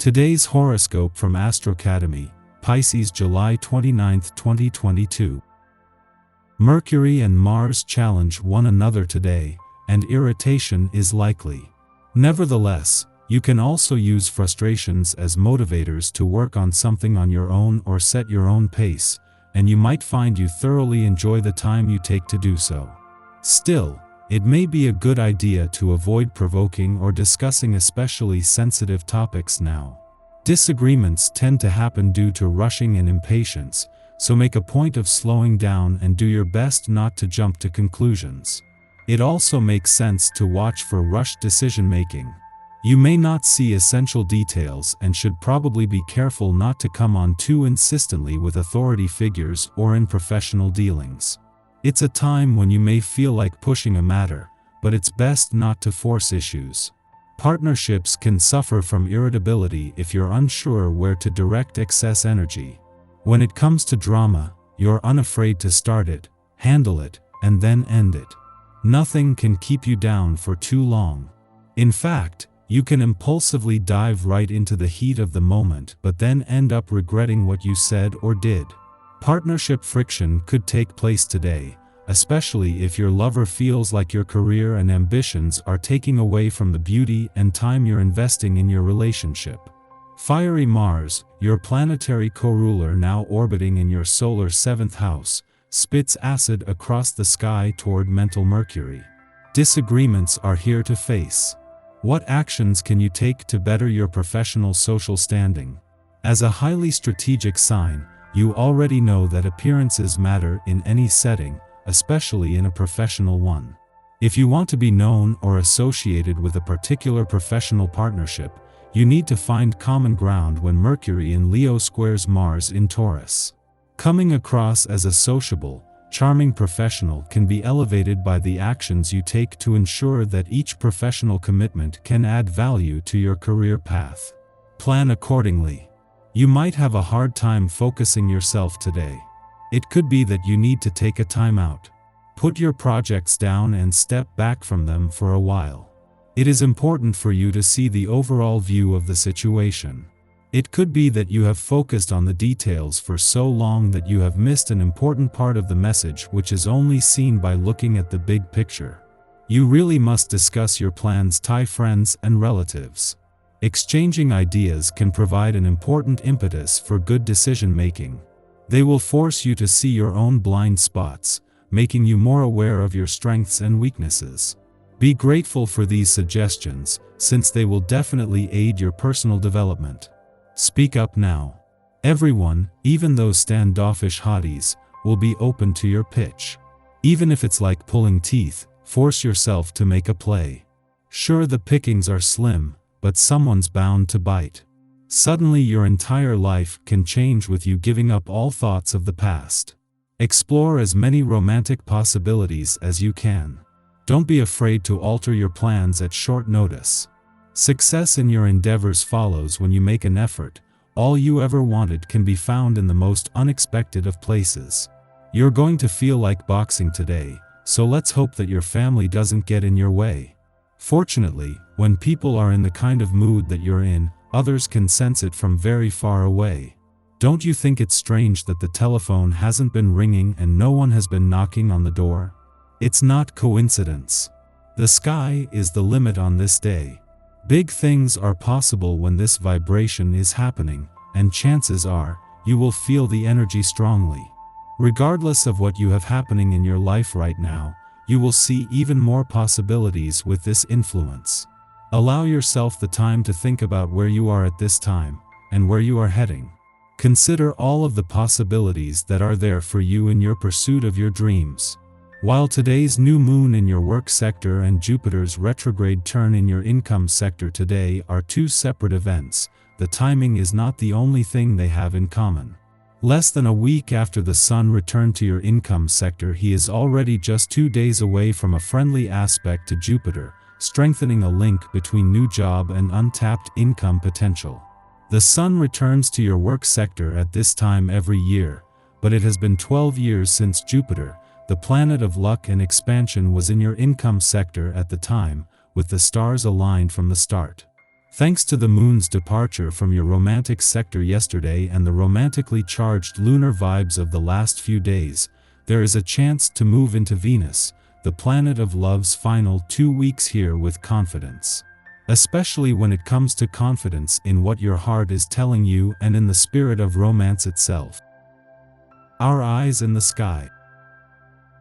Today's horoscope from Astrocademy, Pisces July 29, 2022. Mercury and Mars challenge one another today, and irritation is likely. Nevertheless, you can also use frustrations as motivators to work on something on your own or set your own pace, and you might find you thoroughly enjoy the time you take to do so. Still, it may be a good idea to avoid provoking or discussing especially sensitive topics now. Disagreements tend to happen due to rushing and impatience, so make a point of slowing down and do your best not to jump to conclusions. It also makes sense to watch for rushed decision-making. You may not see essential details and should probably be careful not to come on too insistently with authority figures or in professional dealings. It's a time when you may feel like pushing a matter, but it's best not to force issues. Partnerships can suffer from irritability if you're unsure where to direct excess energy. When it comes to drama, you're unafraid to start it, handle it, and then end it. Nothing can keep you down for too long. In fact, you can impulsively dive right into the heat of the moment but then end up regretting what you said or did. Partnership friction could take place today, especially if your lover feels like your career and ambitions are taking away from the beauty and time you're investing in your relationship. Fiery Mars, your planetary co-ruler now orbiting in your solar 7th house, spits acid across the sky toward mental Mercury. Disagreements are here to face. What actions can you take to better your professional social standing? As a highly strategic sign, you already know that appearances matter in any setting, especially in a professional one. If you want to be known or associated with a particular professional partnership, you need to find common ground when Mercury in Leo squares Mars in Taurus. Coming across as a sociable, charming professional can be elevated by the actions you take to ensure that each professional commitment can add value to your career path. Plan accordingly. You might have a hard time focusing yourself today. It could be that you need to take a time out. Put your projects down and step back from them for a while. It is important for you to see the overall view of the situation. It could be that you have focused on the details for so long that you have missed an important part of the message which is only seen by looking at the big picture. You really must discuss your plans with friends and relatives. Exchanging ideas can provide an important impetus for good decision-making. They will force you to see your own blind spots, making you more aware of your strengths and weaknesses. Be grateful for these suggestions, since they will definitely aid your personal development. Speak up now. Everyone, even those standoffish hotties, will be open to your pitch. Even if it's like pulling teeth, force yourself to make a play. Sure, the pickings are slim, but someone's bound to bite. Suddenly your entire life can change with you giving up all thoughts of the past. Explore as many romantic possibilities as you can. Don't be afraid to alter your plans at short notice. Success in your endeavors follows when you make an effort. All you ever wanted can be found in the most unexpected of places. You're going to feel like boxing today, so let's hope that your family doesn't get in your way. Fortunately, when people are in the kind of mood that you're in, others can sense it from very far away. Don't you think it's strange that the telephone hasn't been ringing and no one has been knocking on the door? It's not coincidence. The sky is the limit on this day. Big things are possible when this vibration is happening, and chances are, you will feel the energy strongly. Regardless of what you have happening in your life right now, you will see even more possibilities with this influence. Allow yourself the time to think about where you are at this time, and where you are heading. Consider all of the possibilities that are there for you in your pursuit of your dreams. While today's new moon in your work sector and Jupiter's retrograde turn in your income sector today are two separate events, the timing is not the only thing they have in common. Less than a week after the Sun returned to your income sector, he is already just 2 days away from a friendly aspect to Jupiter, strengthening a link between new job and untapped income potential. The Sun returns to your work sector at this time every year, but it has been 12 years since Jupiter, the planet of luck and expansion, was in your income sector at the time, with the stars aligned from the start. Thanks to the moon's departure from your romantic sector yesterday and the romantically charged lunar vibes of the last few days, there is a chance to move into Venus, the planet of love's final 2 weeks here with confidence. Especially when it comes to confidence in what your heart is telling you and in the spirit of romance itself. Our eyes in the sky.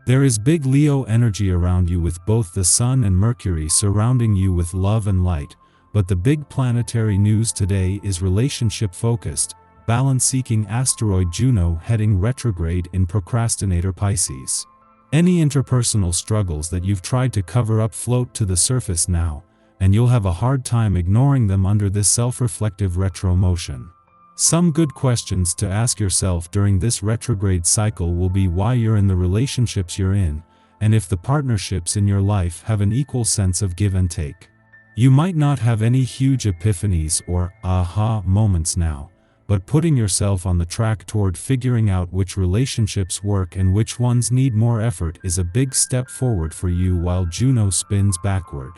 There is big Leo energy around you with both the Sun and Mercury surrounding you with love and light, but the big planetary news today is relationship-focused, balance-seeking asteroid Juno heading retrograde in procrastinator Pisces. Any interpersonal struggles that you've tried to cover up float to the surface now, and you'll have a hard time ignoring them under this self-reflective retro motion. Some good questions to ask yourself during this retrograde cycle will be why you're in the relationships you're in, and if the partnerships in your life have an equal sense of give and take. You might not have any huge epiphanies or aha moments now, but putting yourself on the track toward figuring out which relationships work and which ones need more effort is a big step forward for you while Juno spins backward.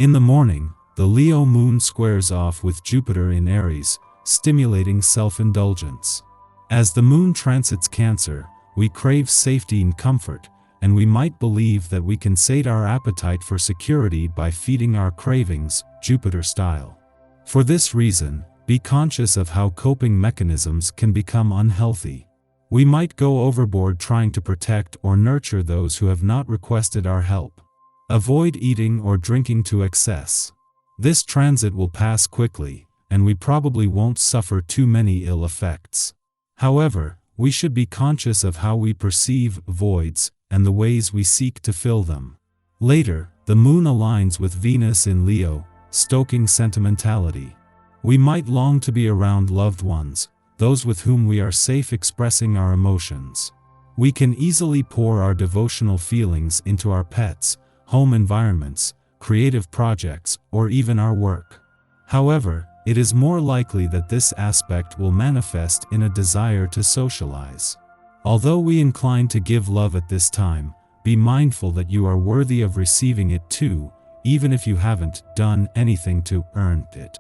In the morning, the Leo moon squares off with Jupiter in Aries, stimulating self-indulgence. As the moon transits Cancer, we crave safety and comfort, and we might believe that we can sate our appetite for security by feeding our cravings, Jupiter style. For this reason, be conscious of how coping mechanisms can become unhealthy. We might go overboard trying to protect or nurture those who have not requested our help. Avoid eating or drinking to excess. This transit will pass quickly, and we probably won't suffer too many ill effects. However, we should be conscious of how we perceive voids and the ways we seek to fill them. Later, the moon aligns with Venus in Leo, stoking sentimentality. We might long to be around loved ones, those with whom we are safe expressing our emotions. We can easily pour our devotional feelings into our pets, home environments, creative projects, or even our work. However, it is more likely that this aspect will manifest in a desire to socialize. Although we incline to give love at this time, be mindful that you are worthy of receiving it too, even if you haven't done anything to earn it.